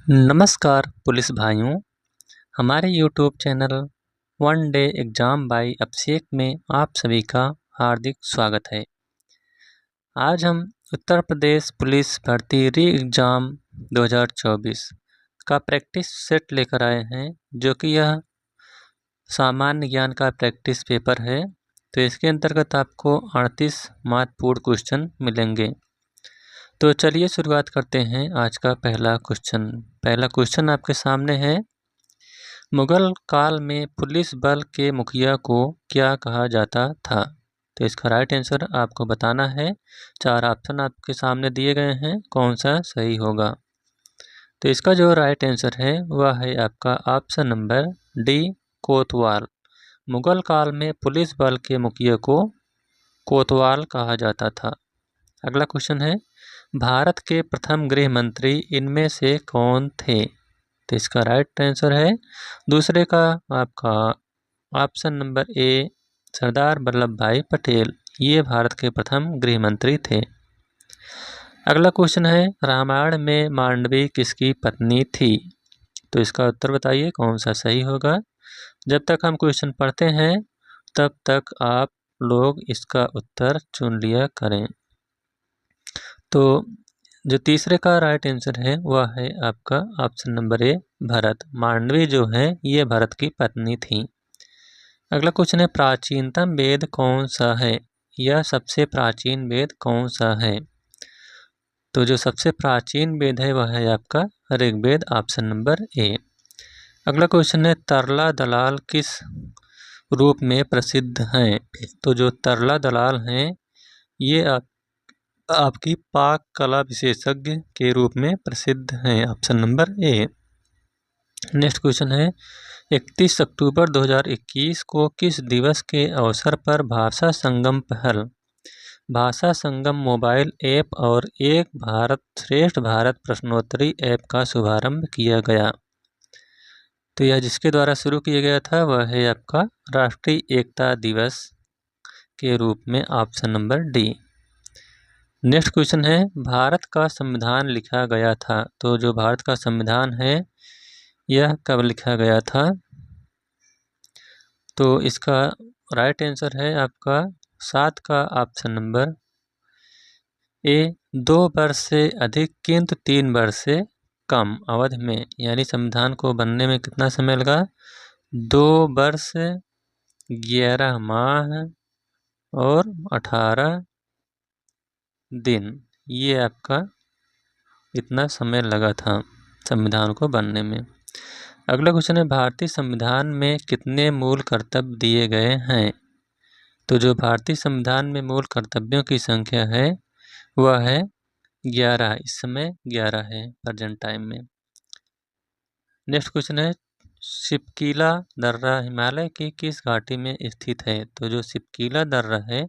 नमस्कार पुलिस भाइयों, हमारे YouTube channel one day exam by Abhishek में आप सभी का हार्दिक स्वागत है। आज हम उत्तर प्रदेश पुलिस भर्ती री एग्ज़ाम 2024 का प्रैक्टिस सेट लेकर आए हैं, जो कि यह सामान्य ज्ञान का प्रैक्टिस पेपर है। तो इसके अंतर्गत आपको 38 महत्वपूर्ण क्वेश्चन मिलेंगे। तो चलिए शुरुआत करते हैं आज का पहला क्वेश्चन आपके सामने है। मुगल काल में पुलिस बल के मुखिया को क्या कहा जाता था? तो इसका राइट आंसर आपको बताना है। 4 ऑप्शन आपके सामने दिए गए हैं, कौन सा सही होगा। तो इसका जो राइट आंसर है वह है आपका ऑप्शन नंबर डी, कोतवाल। मुगल काल में पुलिस बल के मुखिया को कोतवाल कहा जाता था। अगला क्वेश्चन है, भारत के प्रथम गृह मंत्री इनमें से कौन थे? तो इसका राइट आंसर है दूसरे का आपका ऑप्शन नंबर ए, सरदार वल्लभ भाई पटेल। ये भारत के प्रथम गृह मंत्री थे। अगला क्वेश्चन है, रामायण में मांडवी किसकी पत्नी थी? तो इसका उत्तर बताइए कौन सा सही होगा। जब तक हम क्वेश्चन पढ़ते हैं तब तक आप लोग इसका उत्तर चुन लिया करें। तो जो तीसरे का राइट आंसर है वह है आपका option number A, Bharat. Mandavi जो है ये भरत की पत्नी थी। अगला क्वेश्चन है, प्राचीनतम वेद कौन सा है? यह सबसे प्राचीन वेद कौन सा है? तो जो सबसे प्राचीन वेद है वह है आपका ऋग्वेद, ऑप्शन नंबर ए। अगला क्वेश्चन है, तरला दलाल किस रूप में प्रसिद्ध हैं? तो जो तरला दलाल हैं ये आपकी पाक कला विशेषज्ञ के रूप में प्रसिद्ध हैं, ऑप्शन नंबर ए। नेक्स्ट क्वेश्चन है, 31 अक्टूबर 2021 को किस दिवस के अवसर पर भाषा संगम मोबाइल ऐप और एक भारत श्रेष्ठ भारत प्रश्नोत्तरी ऐप का शुभारंभ किया गया? तो यह जिसके द्वारा शुरू किया गया था वह है आपका राष्ट्रीय एकता दिवस के रूप में, option number D. Next question है, भारत का संविधान लिखा गया था? तो जो भारत का संविधान है यह कब लिखा गया था? तो इसका राइट आंसर है आपका 7 का ऑप्शन नंबर ए, 2 वर्ष से अधिक किंतु 3 वर्ष से कम अवधि में। यानी संविधान को बनने में कितना समय लगा? 2 वर्ष 11 माह और 18 दिन। ये आपका इतना समय लगा था संविधान को बनने में। अगला क्वेश्चन है, भारतीय संविधान में कितने मूल कर्तव्य दिए गए हैं? तो जो भारतीय संविधान में मूल कर्तव्यों की संख्या है वह है 11। इस समय 11 है प्रेजेंट टाइम में। नेक्स्ट क्वेश्चन है, शिपकीला दर्रा हिमालय की किस घाटी में स्थित है? तो जो शिपकीला दर्रा है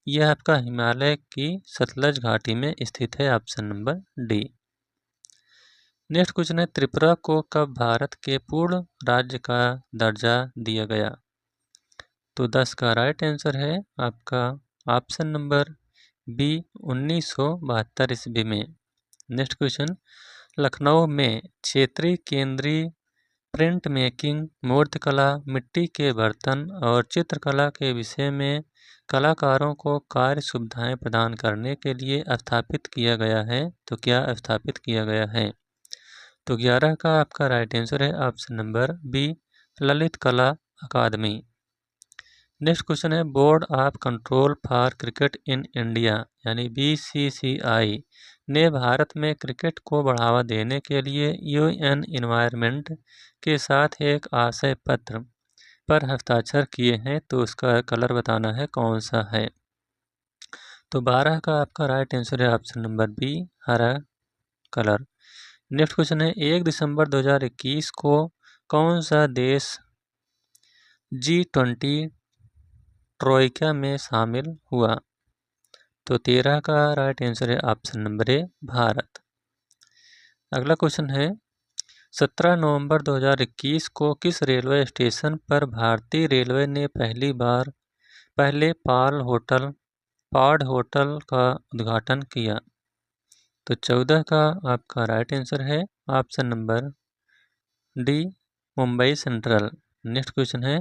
यह आपका हिमालय की सतलज घाटी में स्थित है, option number D. Next question है, त्रिपुरा को कब भारत के पूर्ण राज्य का दर्जा दिया गया? तो 10 का राइट आंसर है आपका ऑप्शन नंबर बी, 1972 ईस्वी में। नेक्स्ट क्वेश्चन, लखनऊ में क्षेत्रीय केंद्रीय प्रिंट मेकिंग, मूर्तिकला, मिट्टी के बर्तन और चित्रकला के विषय में कलाकारों को कार्य सुविधाएं प्रदान करने के लिए स्थापित किया गया है। तो क्या स्थापित किया गया है? तो 11 का आपका राइट आंसर है ऑप्शन नंबर बी, ललित कला अकादमी। नेक्स्ट क्वेश्चन है, board of control for cricket in India यानी BCCI ने भारत में क्रिकेट को बढ़ावा देने के लिए UN एनवायरनमेंट के साथ एक आशय पत्र पर हस्ताक्षर किए हैं। तो उसका कलर बताना है कौन सा है। तो 12 का आपका राइट आंसर है ऑप्शन नंबर बी, हरा कलर। नेक्स्ट क्वेश्चन है, 1 दिसंबर 2021 को कौन सा देश G20 ट्रोइका में शामिल हुआ? तो 13 का राइट आंसर है ऑप्शन नंबर ए, भारत। अगला क्वेश्चन है, 17 नवंबर 2021 को किस रेलवे स्टेशन पर भारतीय रेलवे ने पहले पाड होटल का उद्घाटन किया? तो 14 का आपका राइट आंसर है option number D Mumbai central. Next question है,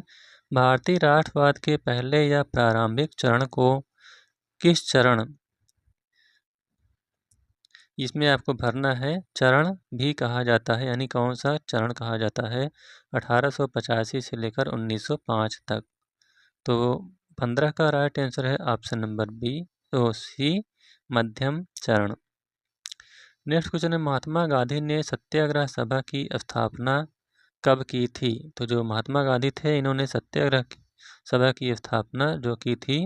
भारतीय राष्ट्रवाद के पहले या प्रारंभिक चरण को किस चरण, इसमें आपको भरना है, चरण भी कहा जाता है, यानी कौन सा चरण कहा जाता है 1885 से लेकर 1905 तक। तो 15 का राइट आंसर है ऑप्शन नंबर बी, तो सी मध्यम चरण। नेक्स्ट क्वेश्चन है, महात्मा गांधी ने सत्याग्रह सभा की स्थापना कब की थी? तो जो महात्मा गांधी थे इन्होंने सत्याग्रह सभा की स्थापना जो की थी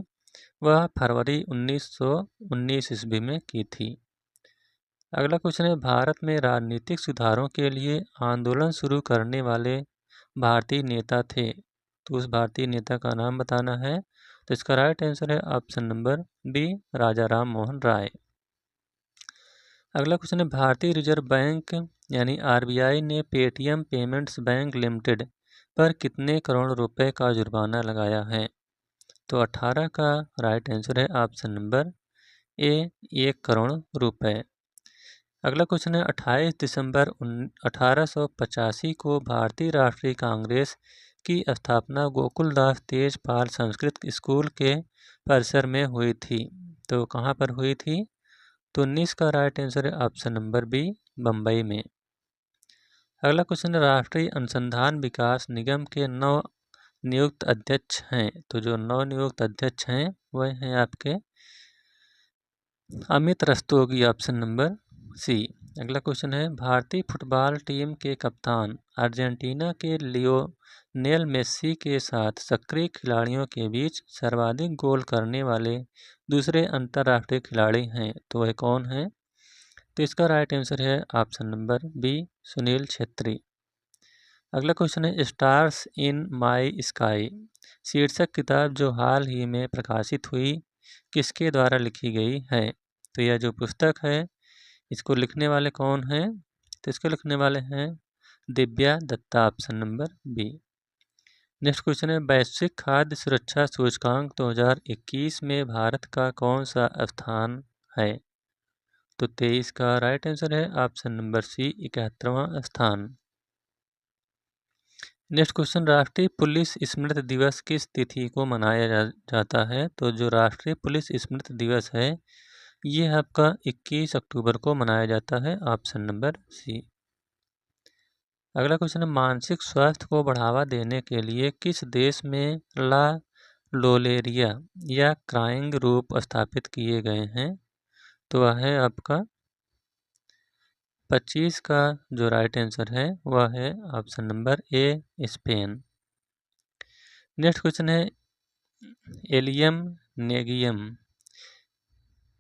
वह फरवरी 1919 ईस्वी में की थी। अगला क्वेश्चन है, भारत में राजनीतिक सुधारों के लिए आंदोलन शुरू करने वाले भारतीय नेता थे, तो उस भारतीय नेता का नाम बताना है। तो इसका राइट आंसर है ऑप्शन नंबर बी, राजा राम मोहन राय। अगला क्वेश्चन है, भारतीय रिजर्व बैंक यानी आरबीआई ने पेटीएम पेमेंट्स बैंक लिमिटेड पर कितने करोड़ रुपए का जुर्माना लगाया है? तो 18 का राइट आंसर है ऑप्शन नंबर ए, 1 करोड़ रुपए। अगला क्वेश्चन है, 28 दिसंबर 1885 को भारतीय राष्ट्रीय कांग्रेस की स्थापना गोकुलदास तेजपाल संस्कृत स्कूल के परिसर में हुई थी, तो कहाँ पर हुई थी? तो 19 का राइट आंसर है ऑप्शन नंबर बी, बम्बई में। अगला क्वेश्चन है, राष्ट्रीय अनुसंधान विकास निगम के नव नियुक्त अध्यक्ष हैं, तो जो नव नियुक्त अध्यक्ष हैं वह हैं आपके Amit Rastogi, option number C. अगला क्वेश्चन है, भारतीय फुटबॉल टीम के कप्तान अर्जेंटीना के लियोनेल मेस्सी के साथ सक्रिय खिलाड़ियों के बीच सर्वाधिक गोल करने वाले दूसरे अंतर्राष्ट्रीय खिलाड़ी हैं, तो वह कौन है? तो इसका राइट आंसर है option number B, Sunil Chhetri. अगला क्वेश्चन है, स्टार्स इन माई स्काई शीर्षक किताब जो हाल ही में प्रकाशित हुई किसके द्वारा लिखी गई है? तो यह जो पुस्तक है इसको लिखने वाले कौन हैं? तो इसको लिखने वाले हैं Divya Dutta, option number B. Next question है, वैश्विक खाद्य सुरक्षा सूचकांक 2021 में भारत का कौन सा स्थान है? तो 23 का राइट आंसर है ऑप्शन नंबर सी, 71वां स्थान। नेक्स्ट क्वेश्चन, राष्ट्रीय पुलिस स्मृति दिवस किस तिथि को मनाया जाता है? तो जो राष्ट्रीय पुलिस स्मृति दिवस है ये आपका 21 अक्टूबर को मनाया जाता है, ऑप्शन नंबर सी। अगला क्वेश्चन है, मानसिक स्वास्थ्य को बढ़ावा देने के लिए किस देश में ला लोलेरिया या क्राइंग रूप स्थापित किए गए हैं? तो वह है आपका 25 का जो राइट आंसर है वह है ऑप्शन नंबर ए, स्पेन। नेक्स्ट क्वेश्चन है, एलियम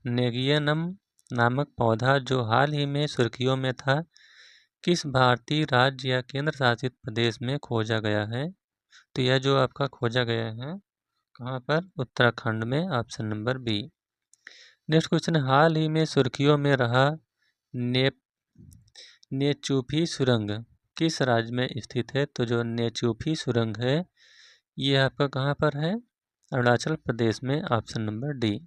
नेगियनम नामक पौधा जो हाल ही में सुर्खियों में था किस भारतीय राज्य या केंद्र शासित प्रदेश में खोजा गया है? तो यह जो आपका खोजा गया है कहाँ पर? उत्तराखंड में, option number B. Next question, हाल ही में सुर्खियों में रहा नेचुफी सुरंग किस राज्य में स्थित है? तो जो नेचुफी सुरंग है ये आपका कहाँ पर है? अरुणाचल प्रदेश में, ऑप्शन नंबर डी।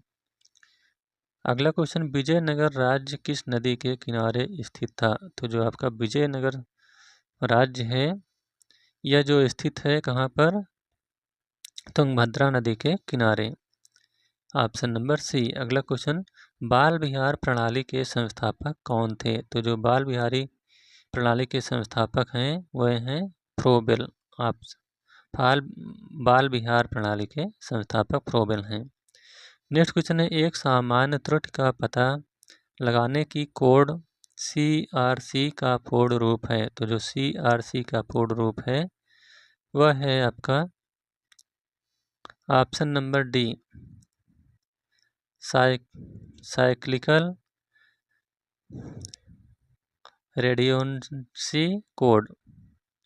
अगला क्वेश्चन, विजयनगर राज्य किस नदी के किनारे स्थित था? तो जो आपका विजयनगर राज्य है यह जो स्थित है कहाँ पर? तुंगभद्रा नदी के किनारे, ऑप्शन नंबर सी। अगला क्वेश्चन, बाल विहार प्रणाली के संस्थापक कौन थे? तो जो बाल विहारी प्रणाली के संस्थापक हैं वह हैं फ्रोबेल, बाल विहार प्रणाली के संस्थापक फ्रोबेल हैं। नेक्स्ट क्वेश्चन है, एक सामान्य त्रुटि का पता लगाने की कोड CRC का पूर्ण रूप है? तो जो CRC का पूर्ण रूप है वह है आपका option number D, cyclical redundancy code.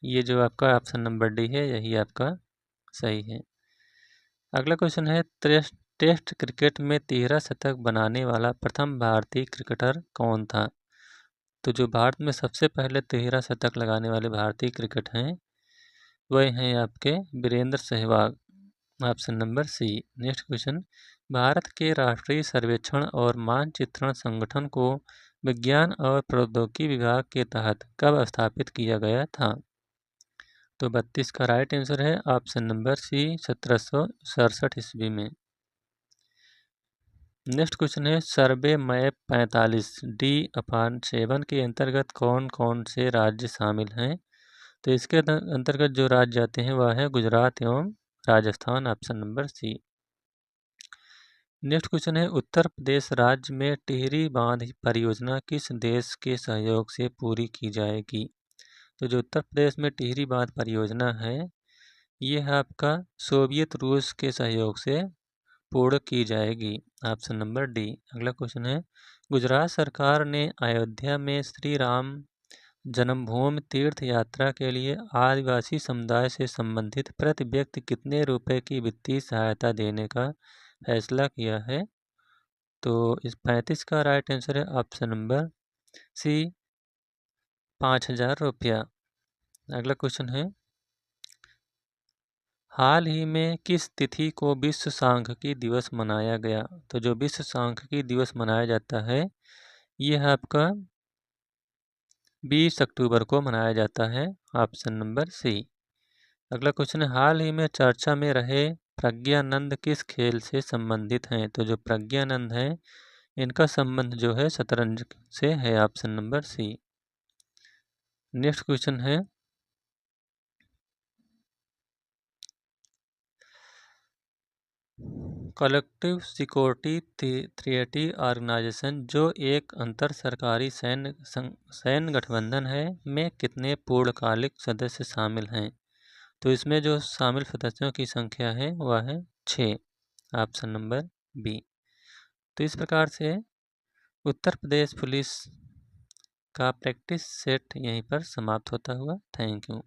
ये जो आपका ऑप्शन नंबर डी है यही आपका सही है। अगला क्वेश्चन है, टेस्ट क्रिकेट में 13 शतक बनाने वाला प्रथम भारतीय क्रिकेटर कौन था? तो जो भारत में सबसे पहले 13 शतक लगाने वाले भारतीय क्रिकेट हैं वह हैं आपके Virender Sehwag, option number C. Next question, Bharat के राष्ट्रीय सर्वेक्षण और मानचित्रण संगठन को विज्ञान और प्रौद्योगिकी विभाग के तहत कब स्थापित किया गया था? तो 32 का राइट आंसर है ऑप्शन नंबर सी, 1767 ईस्वी में। नेक्स्ट क्वेश्चन है सर्वे मैप 45D/7 के अंतर्गत कौन कौन से राज्य शामिल हैं? तो इसके अंतर्गत जो राज्य आते हैं वह है गुजरात एवं Rajasthan, option number C. Next question है उत्तर प्रदेश राज्य में टिहरी बांध परियोजना किस देश के सहयोग से पूरी की जाएगी? तो जो उत्तर प्रदेश में टिहरी बांध परियोजना है ये है आपका सोवियत रूस के सहयोग से पूर्ण की जाएगी, ऑप्शन नंबर डी। अगला क्वेश्चन है गुजरात सरकार ने अयोध्या में श्री राम जन्मभूमि तीर्थ यात्रा के लिए आदिवासी समुदाय से संबंधित प्रति व्यक्ति कितने रुपए की वित्तीय सहायता देने का फैसला किया है? तो इस 35 का राइट आंसर है ऑप्शन नंबर सी, 5,000 रुपया। अगला क्वेश्चन है हाल ही में किस तिथि को विश्व सांख्यिकी दिवस मनाया गया? तो जो विश्व सांख्यिकी दिवस मनाया जाता है ये है आपका 20 अक्टूबर को मनाया जाता है, ऑप्शन नंबर सी। अगला क्वेश्चन है हाल ही में चर्चा में रहे प्रज्ञानंद किस खेल से संबंधित हैं? तो जो प्रज्ञानंद हैं इनका संबंध जो है शतरंज से है, option number C. Next question है कलेक्टिव सिक्योरिटी ट्रीटी ऑर्गेनाइजेशन जो एक अंतर सरकारी सैन्य गठबंधन है में कितने पूर्णकालिक सदस्य शामिल हैं? तो इसमें जो शामिल सदस्यों की संख्या है वह है 6, ऑप्शन नंबर बी। तो इस प्रकार से उत्तर प्रदेश पुलिस का प्रैक्टिस सेट यहीं पर समाप्त होता हुआ। Thank you.